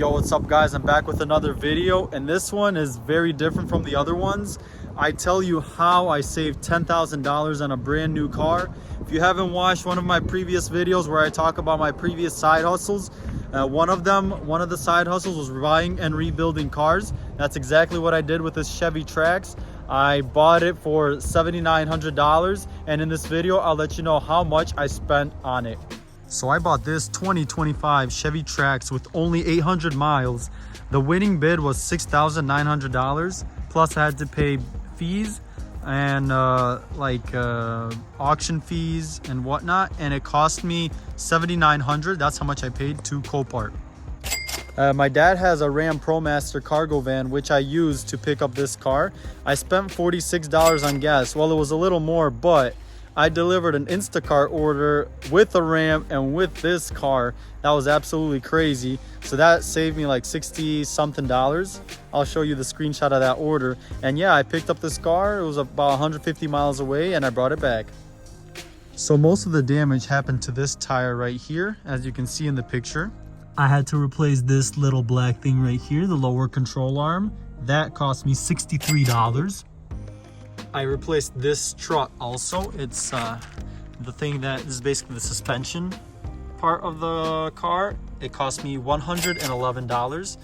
Yo, what's up guys? I'm back with another video, and this one is very different from the other ones. I tell you how I saved $10,000 on a brand new car. If you haven't watched one of my previous videos where I talk about my previous side hustles, one of the side hustles was buying and rebuilding cars. That's exactly what I did with this Chevy Trax. I bought it for $7,900, and in this video I'll let you know how much I spent on it. So I bought this 2025 Chevy Trax with only 800 miles. The winning bid was $6,900, plus I had to pay fees and auction fees and whatnot, and it cost me $7,900. That's how much I paid to Copart. My dad has a Ram ProMaster cargo van, which I used to pick up this car. I spent $46 on gas. Well, it was a little more, but I delivered an Instacart order with a Ram and with this car. That was absolutely crazy. So that saved me like 60 something dollars. I'll show you the screenshot of that order. And yeah, I picked up this car. It was about 150 miles away and I brought it back. So most of the damage happened to this tire right here, as you can see in the picture. I had to replace this little black thing right here, the lower control arm. That cost me $63. I replaced this strut also. It's the thing that is basically the suspension part of the car. It cost me $111.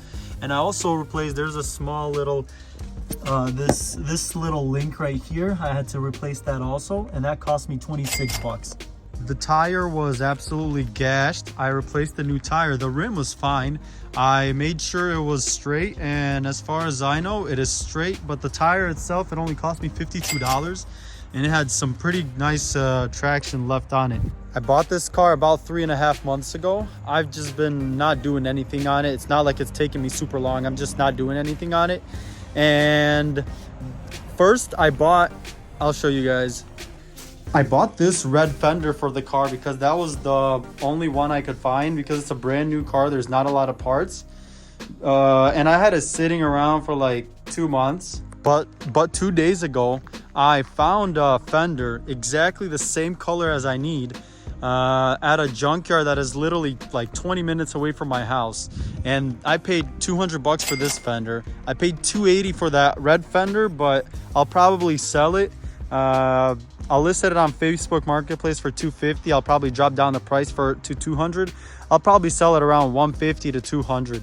And I also replaced, there's a small little this little link right here. I had to replace that also, and that cost me 26 bucks. The tire was absolutely gashed. I replaced the new tire. The rim was fine. I made sure it was straight, and as far as I know, it is straight. But the tire itself, it only cost me $52, and it had some pretty nice traction left on it. I bought this car about 3.5 months ago. I've just been not doing anything on it. It's not like it's taking me super long. I'm just not doing anything on it. And first I'll show you guys. I bought this red fender for the car because that was the only one I could find, because it's a brand new car. There's not a lot of parts. And I had it sitting around for like 2 months. But 2 days ago, I found a fender exactly the same color as I need at a junkyard that is literally like 20 minutes away from my house. And I paid 200 bucks for this fender. I paid $280 for that red fender, but I'll probably sell it. I'll list it on Facebook Marketplace for $250. I'll probably drop down the price to $200. I'll probably sell it around $150 to $200.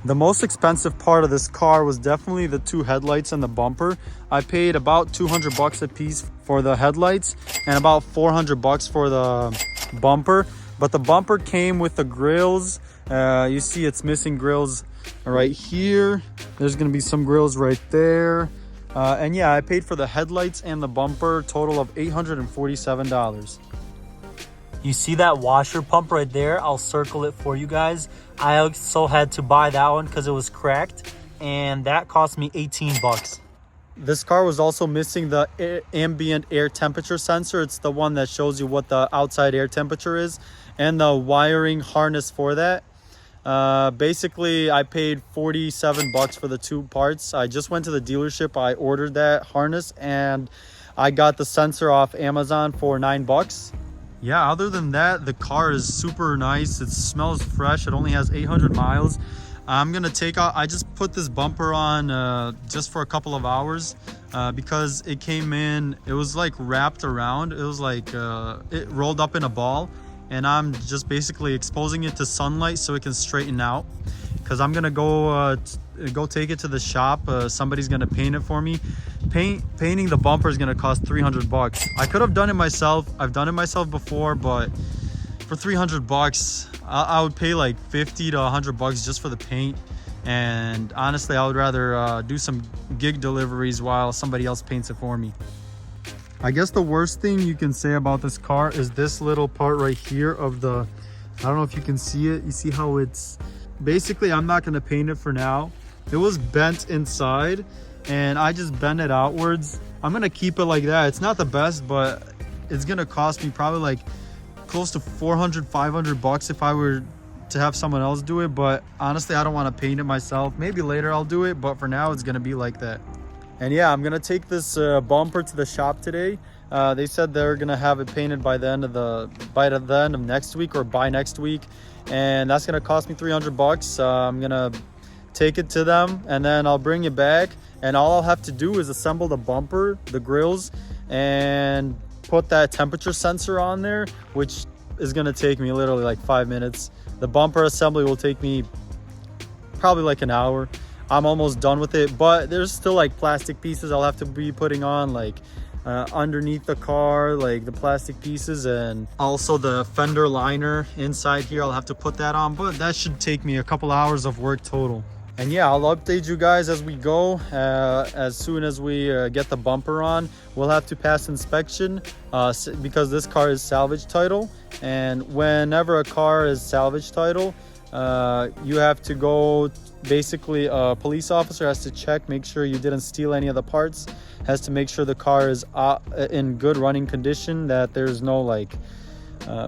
The most expensive part of this car was definitely the two headlights and the bumper. I paid about 200 bucks a piece for the headlights and about 400 bucks for the bumper. But the bumper came with the grills. You see it's missing grills right here. There's gonna be some grills right there. And yeah, I paid for the headlights and the bumper, total of $847. You see that washer pump right there? I'll circle it for you guys. I also had to buy that one because it was cracked, and that cost me 18 bucks. This car was also missing the ambient air temperature sensor. It's the one that shows you what the outside air temperature is, and the wiring harness for that. Basically I paid 47 bucks for the two parts. I just went to the dealership, I ordered that harness, and I got the sensor off Amazon for 9 bucks. Yeah, other than that, the car is super nice. It smells fresh. It only has 800 miles. I'm gonna take out, I just put this bumper on just for a couple of hours because it came in, it was like wrapped around, it was like it rolled up in a ball. And I'm just basically exposing it to sunlight so it can straighten out, because I'm gonna go take it to the shop. Somebody's gonna paint it for me. Painting the bumper is gonna cost 300 bucks. I could have done it myself. I've done it myself before, but for 300 bucks, I would pay like 50 to 100 bucks just for the paint. And honestly, I would rather do some gig deliveries while somebody else paints it for me. I guess the worst thing you can say about this car is this little part right here of the, I don't know if you can see it. You see how it's, basically I'm not gonna paint it for now. It was bent inside and I just bent it outwards. I'm gonna keep it like that. It's not the best, but it's gonna cost me probably like close to 400, 500 bucks if I were to have someone else do it. But honestly, I don't wanna paint it myself. Maybe later I'll do it, but for now it's gonna be like that. And yeah, I'm gonna take this bumper to the shop today. They said they're gonna have it painted by the end of next week or by next week, and that's gonna cost me 300 bucks. I'm gonna take it to them and then I'll bring it back, and all I'll have to do is assemble the bumper, the grills, and put that temperature sensor on there, which is gonna take me literally like 5 minutes. The bumper assembly will take me probably like an hour. I'm almost done with it, but there's still like plastic pieces I'll have to be putting on, like underneath the car, like the plastic pieces, and also the fender liner inside here. I'll have to put that on, but that should take me a couple hours of work total. And yeah, I'll update you guys as we go. As soon as we get the bumper on, we'll have to pass inspection because this car is salvage title, and whenever a car is salvage title, you have to go, basically a police officer has to check, make sure you didn't steal any of the parts, has to make sure the car is in good running condition, that there's no like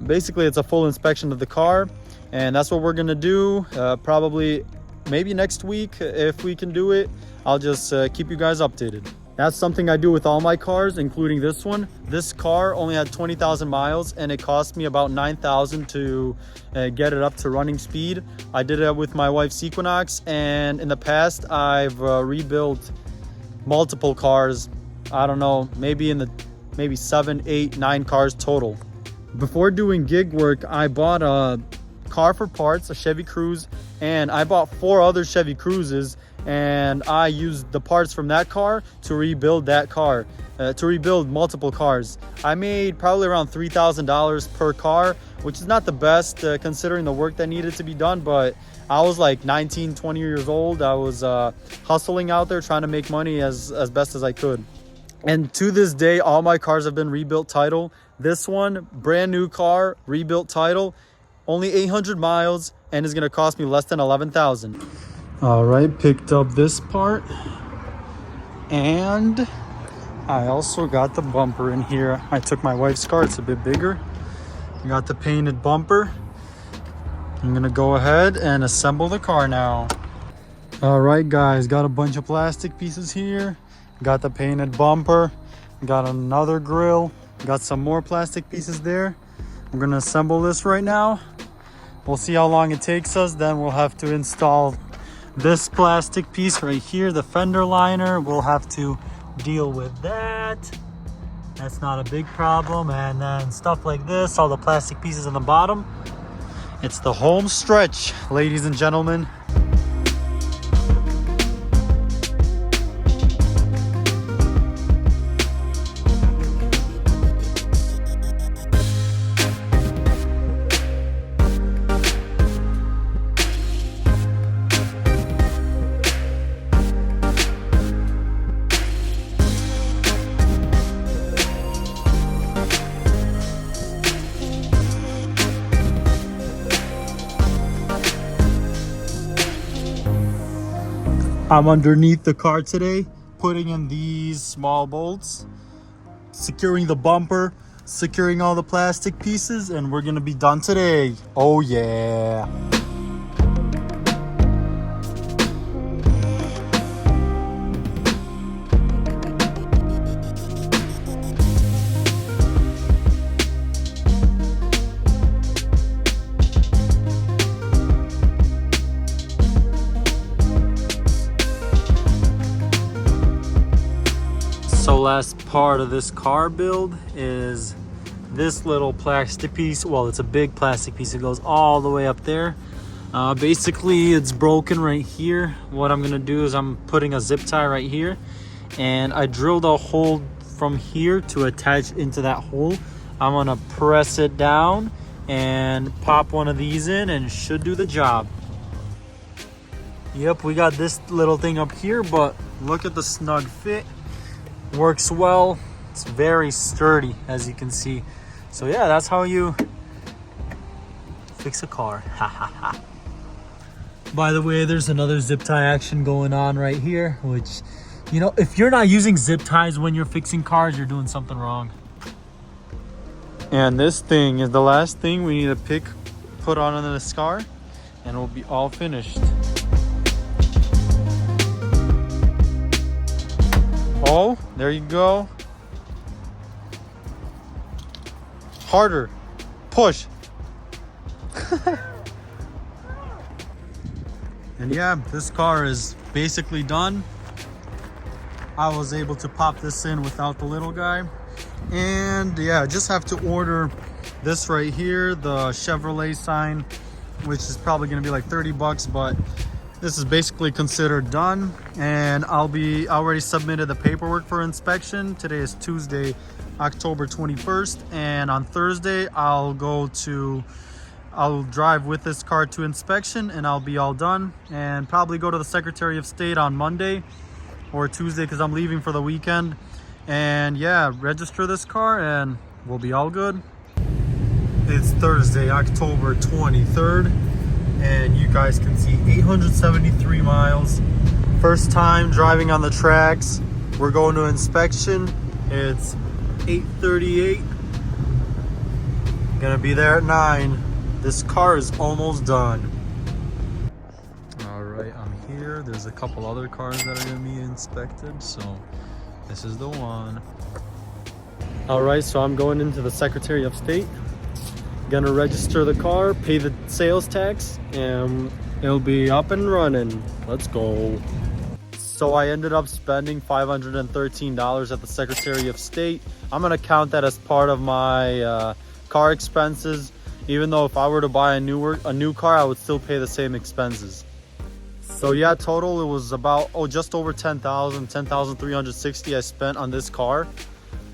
basically it's a full inspection of the car. And that's what we're gonna do, probably maybe next week if we can do it. I'll just keep you guys updated. That's something I do with all my cars, including this one. This car only had 20,000 miles and it cost me about 9,000 to get it up to running speed. I did it with my wife's Equinox, and in the past I've rebuilt multiple cars. I don't know, maybe 7, 8, 9 cars total. Before doing gig work, I bought a car for parts, a Chevy Cruze, and I bought 4 other Chevy Cruzes, and I used the parts from that car to rebuild that car, to rebuild multiple cars. I made probably around $3,000 per car, which is not the best considering the work that needed to be done, but I was like 19, 20 years old. I was hustling out there trying to make money as best as I could. And to this day, all my cars have been rebuilt title. This one, brand new car, rebuilt title, only 800 miles, and is gonna cost me less than 11,000. All right, picked up this part, and I also got the bumper in here. I took my wife's car, it's a bit bigger. Got the painted bumper. I'm gonna go ahead and assemble the car now. All right, guys, got a bunch of plastic pieces here. Got the painted bumper, got another grill, got some more plastic pieces there. I'm gonna assemble this right now. We'll see how long it takes us. Then we'll have to install this plastic piece right here, the fender liner. We'll have to deal with that. That's not a big problem. And then stuff like this, all the plastic pieces on the bottom. It's the home stretch, ladies and gentlemen. I'm underneath the car today, putting in these small bolts, securing the bumper, securing all the plastic pieces, and we're gonna be done today. Oh yeah. So last part of this car build is this little plastic piece. Well, it's a big plastic piece. It goes all the way up there. Basically, it's broken right here. What I'm gonna do is I'm putting a zip tie right here, and I drilled a hole from here to attach into that hole. I'm gonna press it down and pop one of these in, and it should do the job. Yep, we got this little thing up here, but look at the snug fit. Works well. It's very sturdy, as you can see. So yeah, that's how you fix a car. By the way, there's another zip tie action going on right here, which, you know, if you're not using zip ties when you're fixing cars, you're doing something wrong. And this thing is the last thing we need to put on this car, and we'll be all finished. Oh, there you go. Harder. Push. And yeah, this car is basically done. I was able to pop this in without the little guy. And yeah, just have to order this right here, the Chevrolet sign, which is probably gonna be like 30 bucks, but this is basically considered done. And I already submitted the paperwork for inspection. Today is Tuesday, October 21st. And on Thursday, I'll drive with this car to inspection and I'll be all done, and probably go to the Secretary of State on Monday or Tuesday because I'm leaving for the weekend. And yeah, register this car and we'll be all good. It's Thursday, October 23rd, and you guys can see 873 miles. First time driving on the Trax. We're going to inspection. It's 8:38. Gonna be there at 9. This car is almost done. All right, I'm here. There's a couple other cars that are gonna be inspected, so this is the one. All right, so I'm going into the Secretary of State. Gonna register the car, pay the sales tax, and it'll be up and running. Let's go. So I ended up spending $513 at the Secretary of State. I'm gonna count that as part of my car expenses, even though if I were to buy a new car, I would still pay the same expenses. So yeah, total it was about just over 10,360 I spent on this car.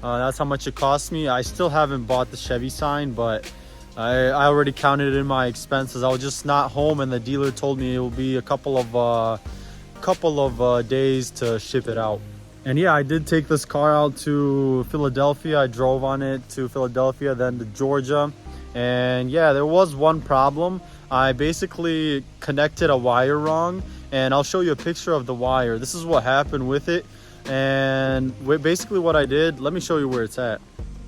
That's how much it cost me. I still haven't bought the Chevy sign, but I already counted it in my expenses. I was just not home, and the dealer told me it will be a couple of days to ship it out. And yeah, I did take this car out to Philadelphia. I drove on it to Philadelphia, then to Georgia. And yeah, there was one problem. I basically connected a wire wrong, and I'll show you a picture of the wire. This is what happened with it. And basically what I did, let me show you where it's at.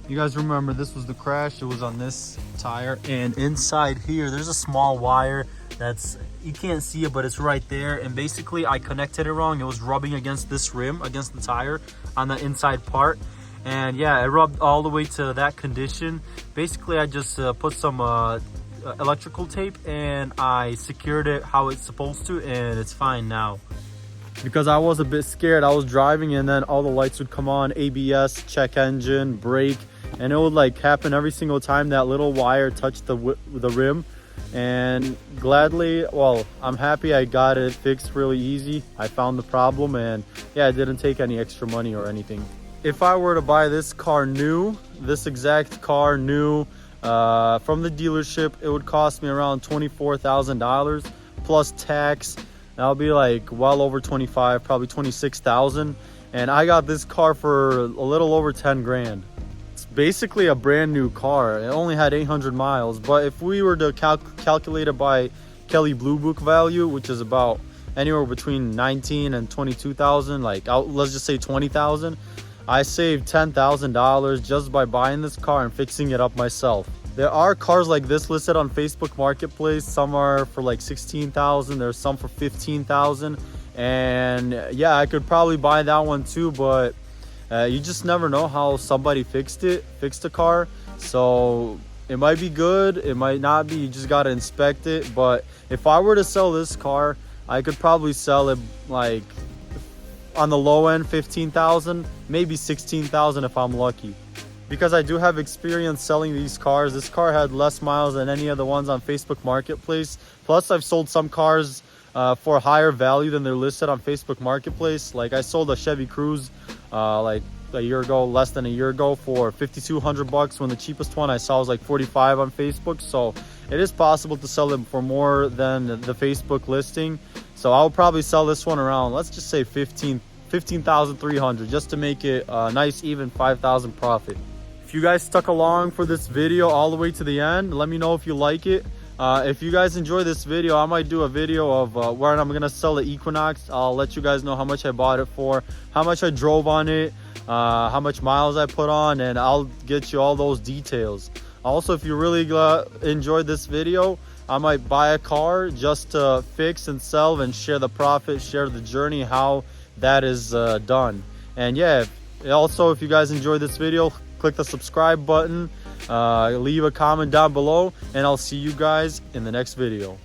You guys remember this was the crash. It was on this tire, and inside here there's a small wire that's, you can't see it, but it's right there. And basically I connected it wrong. It was rubbing against this rim, against the tire on the inside part. And yeah, it rubbed all the way to that condition. Basically I just put some electrical tape and I secured it how it's supposed to, and it's fine now. Because I was a bit scared. I was driving and then all the lights would come on, ABS, check engine, brake, and it would like happen every single time that little wire touched the rim. And gladly, well, I'm happy I got it fixed really easy. I found the problem, and yeah, it didn't take any extra money or anything. If I were to buy this car new, this exact car new from the dealership, it would cost me around $24,000 plus tax. That'll be like well over 25, probably 26,000. And I got this car for a little over 10 grand. It's basically a brand new car. It only had 800 miles, but if we were to calculate it by Kelley Blue Book value, which is about anywhere between 19 and 22,000, like let's just say 20,000, I saved $10,000 just by buying this car and fixing it up myself. There are cars like this listed on Facebook Marketplace. Some are for like 16,000. There's some for 15,000. And yeah, I could probably buy that one too, but you just never know how somebody fixed the car. So it might be good, it might not be. You just got to inspect it. But if I were to sell this car, I could probably sell it like on the low end 15,000, maybe 16,000 if I'm lucky. Because I do have experience selling these cars. This car had less miles than any of the ones on Facebook Marketplace. Plus I've sold some cars for a higher value than they're listed on Facebook Marketplace. Like I sold a Chevy Cruze like a year ago, less than a year ago, for 5,200 bucks, when the cheapest one I saw was like 45 on Facebook. So it is possible to sell them for more than the Facebook listing. So I'll probably sell this one around, let's just say 15,300, just to make it a nice even 5,000 profit. If you guys stuck along for this video all the way to the end, let me know if you like it. If you guys enjoy this video, I might do a video of where I'm gonna sell the Equinox. I'll let you guys know how much I bought it for, how much I drove on it, how much miles I put on, and I'll get you all those details. Also, if you really enjoyed this video, I might buy a car just to fix and sell and share the profit, share the journey, how that is done. And yeah, also if you guys enjoyed this video, click the subscribe button, leave a comment down below, and I'll see you guys in the next video.